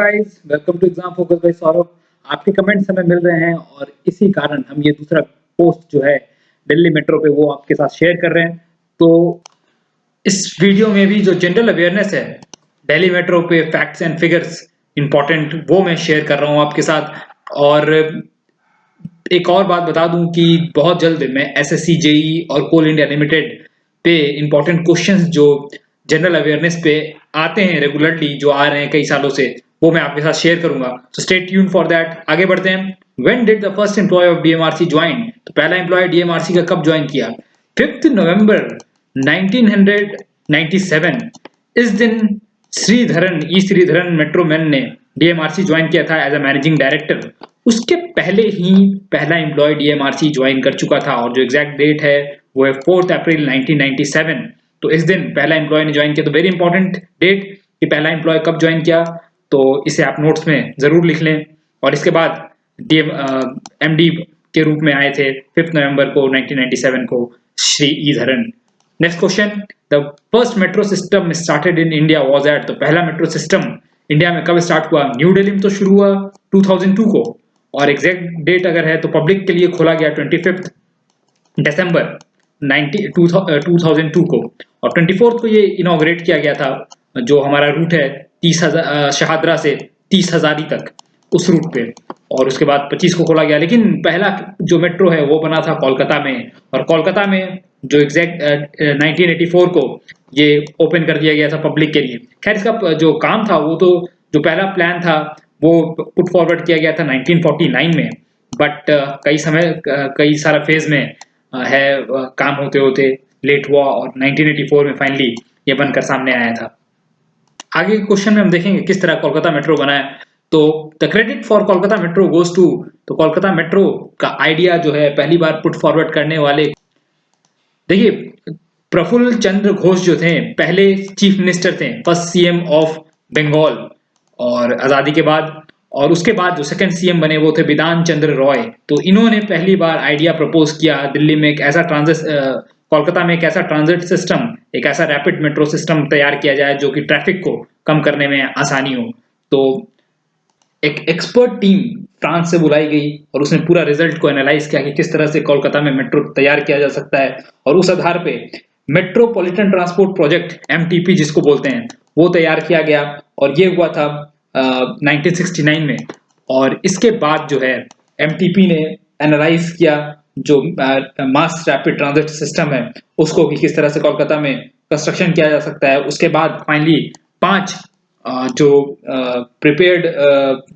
Guys, welcome to exam focus by Saurabh. आपके comments हमें मिल रहे हैं और इसी कारण हम ये दूसरा पोस्ट जो है दिल्ली मेट्रो पे वो आपके साथ शेयर कर रहे हैं। तो इस वीडियो में भी जो जनरल अवेयरनेस है दिल्ली मेट्रो पे फैक्ट्स एंड फिगर्स इंपॉर्टेंट वो मैं शेयर कर रहा हूँ आपके साथ। और एक और बात बता दूं कि बहुत जल्द मैं एसएससी जेई और कोल इंडिया लिमिटेड पे इंपॉर्टेंट क्वेश्चंस जो जनरल अवेयरनेस पे आते हैं रेगुलरली, जो आ रहे हैं कई सालों से, वो मैं आपके साथ शेयर करूंगा। So stay tune for that. आगे बढ़ते हैं। When did the first employ of DMRC join? तो पहला एम्प्लॉय डीएमआरसी का कब ज्वाइन किया? 5 नवंबर 1997। इस दिन श्रीधरन मेट्रो मैन ने डीएमआरसी ज्वाइन किया था एज अ मैनेजिंग डायरेक्टर। उसके पहले ही पहला एम्प्लॉय डीएमआरसी ज्वाइन कर चुका था और जो एग्जैक्ट डेट है वो है 4 अप्रैल 1997। तो इस दिन पहला एम्प्लॉय ने ज्वाइन किया। तो वेरी इंपॉर्टेंट डेट कि पहला एम्प्लॉय कब ज्वाइन किया, तो इसे आप नोट्स में जरूर लिख लें। और इसके बाद डीएम एमडी के रूप में आए थे 5 नवंबर को 1997 को Sreedharan. Next question, the first metro system started in India was at? तो पहला मेट्रो सिस्टम इंडिया में कब स्टार्ट हुआ? न्यू दिल्ली में तो शुरू हुआ 2002 को, और एग्जैक्ट डेट अगर है तो पब्लिक के लिए खोला गया 25 दिसंबर 2002 को, और 24 को ये इनॉग्रेट किया गया था। जो हमारा रूट है 30,000 शहादरा से 30,000 तक, उस रूट पे। और उसके बाद 25 को खोला गया, लेकिन पहला जो मेट्रो है वो बना था कोलकाता में, और कोलकाता में जो एग्जैक्ट 1984 को ये ओपन कर दिया गया था पब्लिक के लिए। खैर, इसका जो काम था वो तो, जो पहला प्लान था वो पुट फॉरवर्ड किया गया था 1949 में, बट कई सारा फेज में काम होते होते लेट हुआ और 1984 में फाइनली ये बनकर सामने आया था। आगे के क्वेश्चन में हम देखेंगे किस तरह कोलकाता मेट्रो बना है। तो the credit for Kolkata metro goes to, तो कोलकाता मेट्रो का आइडिया जो है पहली बार पुट फॉरवर्ड करने वाले, देखिए, प्रफुल्ल चंद्र घोष जो थे पहले चीफ मिनिस्टर थे, फर्स्ट सीएम ऑफ बंगाल और आजादी के बाद। और उसके बाद जो सेकंड सीएम बने वो थे बिधान चंद्र रॉय। तो इन्होंने पहली बार आइडिया प्रपोज किया दिल्ली में एक ऐसा कोलकाता में एक ऐसा ट्रांजिट सिस्टम, एक ऐसा रैपिड मेट्रो सिस्टम तैयार किया जाए जो कि ट्रैफिक को कम करने में आसानी हो। तो एक एक्सपर्ट टीम फ्रांस से बुलाई गई और उसने पूरा रिजल्ट को एनालाइज किया कि किस तरह से कोलकाता में मेट्रो तैयार किया जा सकता है, और उस आधार पे मेट्रोपॉलिटन ट्रांसपोर्ट प्रोजेक्ट एमटीपी जिसको बोलते हैं वो तैयार किया गया, और ये हुआ था 1969 में। और इसके बाद जो है एमटीपी ने एनालाइज किया जो मास रैपिड ट्रांजिट सिस्टम है उसको कि किस तरह से कोलकाता में कंस्ट्रक्शन किया जा सकता है। उसके बाद फाइनली 5 जो प्रिपेयर्ड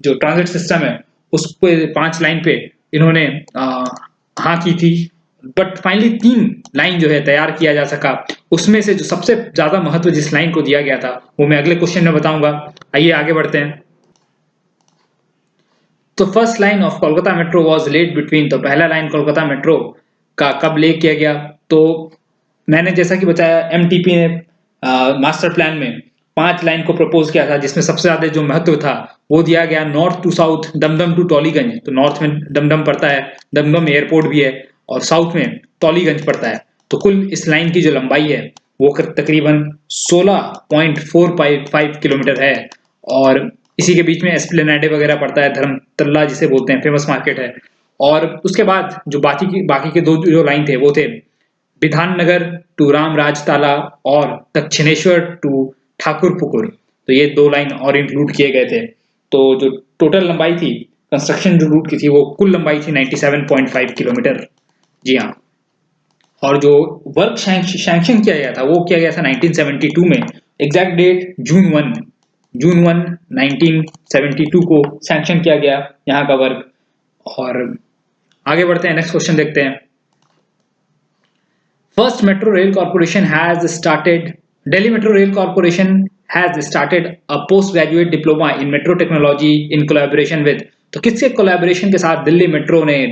जो ट्रांजिट सिस्टम है उस पे 5 लाइन पे इन्होंने हाँ की थी, बट फाइनली 3 लाइन जो है तैयार किया जा सका। उसमें से जो सबसे ज्यादा महत्व जिस लाइन को दिया गया था वो मैं अगले क्वेश्चन में बताऊंगा। आइए आगे बढ़ते हैं। तो first line of Kolkata metro was laid between, तो पहला लाइन कोलकाता मेट्रो का कब ले किया गया? तो मैंने जैसा कि बताया एमटीपी ने मास्टर प्लान में 5 लाइन को प्रपोज किया था, जिसमें सबसे ज्यादा जो महत्व था वो दिया गया north to south, Dum Dum to Tollygunge. तो नॉर्थ में दमदम पड़ता है, दमदम एयरपोर्ट भी है, और साउथ में टॉलीगंज पड़ता है। तो कुल इस लाइन की जो लंबाई है वो तकरीबन 16.455 किलोमीटर है, और इसी के बीच में एस्प्लेनेडे वगैरह पड़ता है, धर्मतल्ला जिसे बोलते हैं, फेमस मार्केट है। और उसके बाद जो बाकी के 2 जो लाइन थे वो थे बिधाननगर टू रामराजताला और दक्षिणेश्वर टू ठाकुरपुकुर। तो ये 2 लाइन और इंक्लूड किए गए थे। तो जो टोटल लंबाई थी कंस्ट्रक्शन जो रूट की थी वो कुल लंबाई थी 97.5 किलोमीटर। जी हाँ। और जो वर्क सैंक्शन किया गया था वो किया गया था 1972 में। एग्जैक्ट डेट जून 1 1972 को सैंक्शन किया गया यहाँ का वर्क। और आगे बढ़ते हैं, नेक्स्ट क्वेश्चन देखते हैं। First metro rail corporation has started, Delhi metro rail corporation has started a post graduate diploma in metro technology in collaboration with, तो किसके कोलैबोरेशन के साथ दिल्ली मेट्रो ने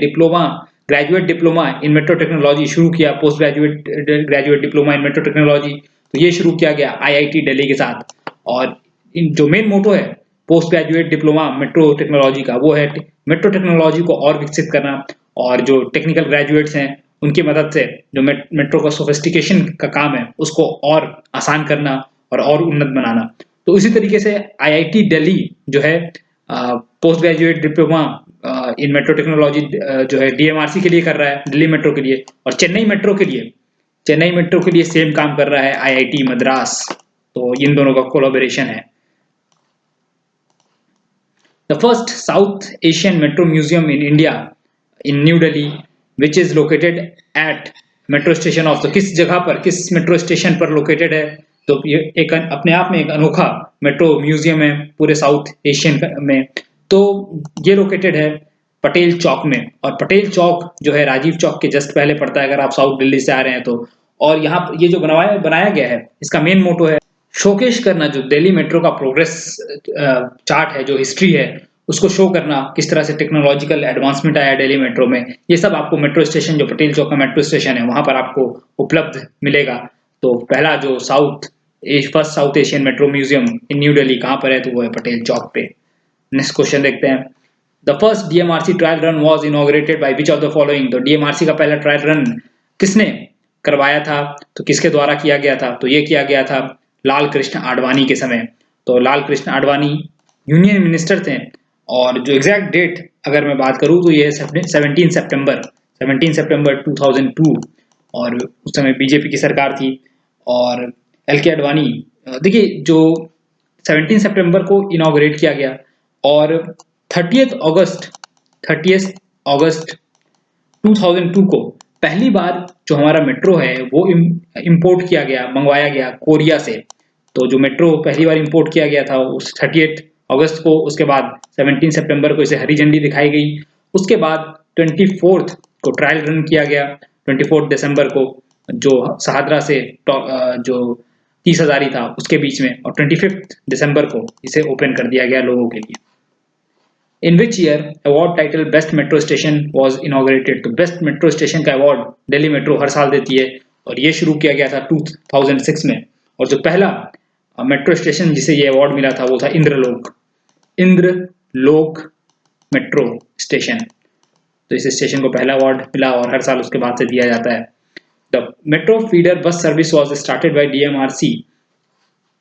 graduate diploma in metro technology शुरू किया, post graduate diploma in metro technology? तो ये शुरू किया गया आईआईटी दिल्ली के साथ। और जो मेन मोटो है post graduate diploma metro technology का वो है मेट्रो टेक्नोलॉजी को और विकसित करना, और जो टेक्निकल ग्रेजुएट्स हैं उनकी मदद से जो मेट्रो का सोफिस्टिकेशन का काम है उसको और आसान करना और उन्नत बनाना। तो इसी तरीके से IIT दिल्ली जो है post graduate diploma in metro technology जो है DMRC के लिए कर रहा है, दिल्ली मेट्रो के लिए, और चेन्नई मेट्रो के लिए सेम काम कर रहा है IIT मद्रास। तो इन दोनों का कोलैबोरेशन है। The first South Asian Metro Museum in India, in New Delhi, which is located at metro station of, तो किस जगह पर, किस मेट्रो स्टेशन पर लोकेटेड है, तो ये एक अपने आप में एक अनोखा मेट्रो म्यूजियम है पूरे साउथ एशियन में। तो ये लोकेटेड है पटेल चौक में, और पटेल चौक जो है राजीव चौक के जस्ट पहले पड़ता है अगर आप साउथ दिल्ली से आ रहे हैं तो। और यहाँ ये जो बनाया गया है, इसका मेन मोटो है शोकेश करना, जो दिल्ली मेट्रो का प्रोग्रेस चार्ट है, जो हिस्ट्री है, उसको शो करना, किस तरह से टेक्नोलॉजिकल एडवांसमेंट आया दिल्ली मेट्रो में। ये सब आपको मेट्रो स्टेशन, जो पटेल चौक का मेट्रो स्टेशन है, वहां पर आपको उपलब्ध मिलेगा। तो पहला जो first south Asian metro museum in new Delhi कहाँ पर है, तो वो है पटेल चौक पे। नेक्स्ट क्वेश्चन देखते हैं। The first DMRC trial run was inaugurated by which of the following, तो DMRC का पहला ट्रायल रन किसने करवाया था, तो किसके द्वारा किया गया था, तो ये किया गया था लाल कृष्ण आडवाणी के समय। तो लाल कृष्ण आडवाणी यूनियन मिनिस्टर थे, और जो एग्जैक्ट डेट अगर मैं बात करूं तो ये 17 सितंबर 2002, और उस समय बीजेपी की सरकार थी। और LK आडवाणी, देखिए जो 17 सितंबर को इनॉग्रेट किया गया, और 30 अगस्त 2002 को पहली बार जो हमारा मेट्रो है वो इंपोर्ट किया गया, मंगवाया गया कोरिया से। तो जो मेट्रो पहली बार इंपोर्ट किया गया था उस 30 अगस्त को, उसके बाद 17 सितंबर को इसे हरी झंडी दिखाई गई। उसके बाद 24 को ट्रायल रन किया गया, 24 दिसंबर को, जो शहादरा से जो 30 हजारी था उसके बीच में, और 25 दिसंबर को इसे ओपन कर दिया गया लोगों के लिए। In which year award title Best Metro Station was inaugurated? तो बेस्ट मेट्रो स्टेशन का अवार्ड दिल्ली मेट्रो हर साल देती है, और ये शुरू किया गया था 2006 में। और जो पहला मेट्रो स्टेशन जिसे ये अवार्ड मिला था वो था इंद्रलोक मेट्रो स्टेशन। तो इस स्टेशन को पहला अवार्ड मिला, और हर साल उसके बाद से दिया जाता है। The metro feeder bus service was started by DMRC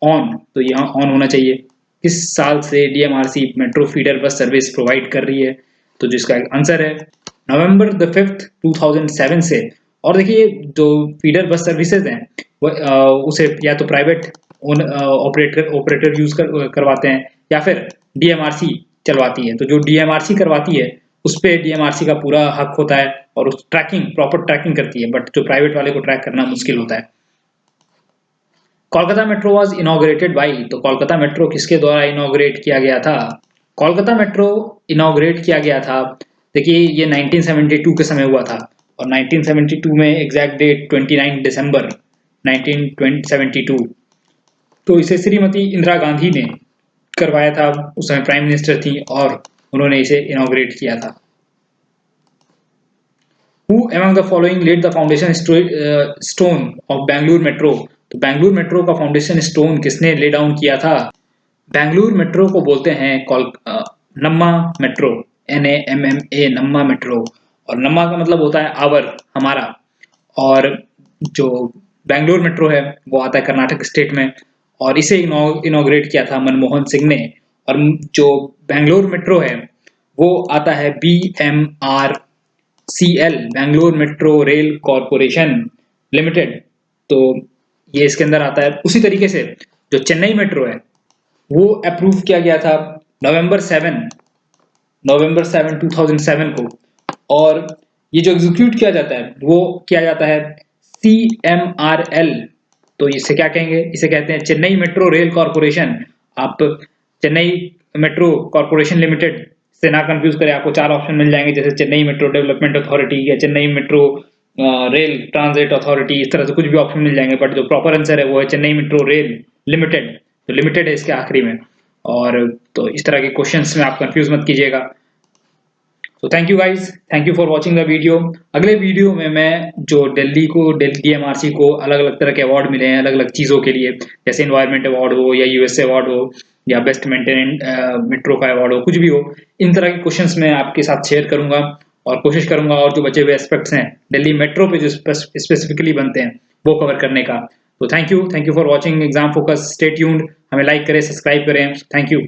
on, तो यहाँ ऑन होना चाहिए, किस साल से DMRC metro feeder bus service provide कर रही है, तो जिसका आंसर है नवंबर 5, 2007 से। और देखिए जो फीडर बस सर्विसेज हैं उसे या तो प्राइवेट ऑपरेटर यूज करवाते हैं, या फिर DMRC चलवाती है। तो जो DMRC करवाती है उस पर DMRC का पूरा हक होता है, और उस प्रॉपर ट्रैकिंग करती है, बट जो प्राइवेट वाले को ट्रैक करना मुश्किल होता है। Kolkata metro was inaugurated by, तो कोलकाता मेट्रो किसके द्वारा इनॉग्रेट किया गया था? कोलकाता मेट्रो इनॉग्रेट किया गया था, देखिए ये 1972 के समय हुआ था, और 1972 में एग्जैक्ट डेट 29 दिसंबर 1972, तो इसे श्रीमती इंदिरा गांधी ने करवाया था, उस समय प्राइम मिनिस्टर थी, और उन्होंने इसे इनॉग्रेट किया था। Who among the following laid the foundation stone of Bangalore Metro? तो बैंगलोर मेट्रो का फाउंडेशन स्टोन किसने ले डाउन किया था? बैंगलोर मेट्रो को बोलते हैं नम्मा मेट्रो, NAMMA, नम्मा मेट्रो। और नम्मा का मतलब होता है आवर, हमारा। और जो बैंगलोर मेट्रो है वो आता है कर्नाटक स्टेट में, और इसे इनॉग्रेट किया था मनमोहन सिंह ने। और जो बैंगलोर मेट्रो है वो आता है BMRCL, Bangalore metro rail corporation limited. तो ये इसके अंदर आता है। उसी तरीके से जो चेन्नई मेट्रो है वो अप्रूव किया गया था नवंबर 7, 2007 को, और ये जो एग्जीक्यूट किया जाता है वो किया जाता है CMRL। तो इसे क्या कहेंगे? इसे कहते हैं चेन्नई मेट्रो रेल कॉरपोरेशन। आप चेन्नई मेट्रो कॉरपोरेशन लिमिटेड से ना कंफ्यूज करें, आपको 4 ऑप्शन मिल जाएंगे, जैसे चेन्नई मेट्रो डेवलपमेंट अथॉरिटी या Chennai metro rail transit authority, इस तरह से कुछ भी ऑप्शन मिल जाएंगे, बट जो प्रॉपर आंसर है वो है चेन्नई मेट्रो रेल लिमिटेड। तो लिमिटेड है इसके आखिरी में। और तो इस तरह के क्वेश्चंस में आप कंफ्यूज मत कीजिएगा। तो thank you guys, thank you for watching the video. अगले वीडियो में मैं जो दिल्ली DMRC को अलग अलग तरह के अवार्ड मिले हैं अलग अलग चीज़ों के लिए, जैसे इन्वायरमेंट अवार्ड हो या USA अवार्ड हो या बेस्ट मेंटेनेंट मेट्रो का अवार्ड हो, कुछ भी हो, इन तरह के क्वेश्चंस मैं आपके साथ शेयर करूंगा, और कोशिश करूंगा और जो बचे हुए एस्पेक्ट्स हैं दिल्ली मेट्रो पे जो स्पेसिफिकली बनते हैं वो कवर करने का। तो thank you for watching exam focus. Stay tuned. हमें लाइक करें, सब्सक्राइब करें। Thank you.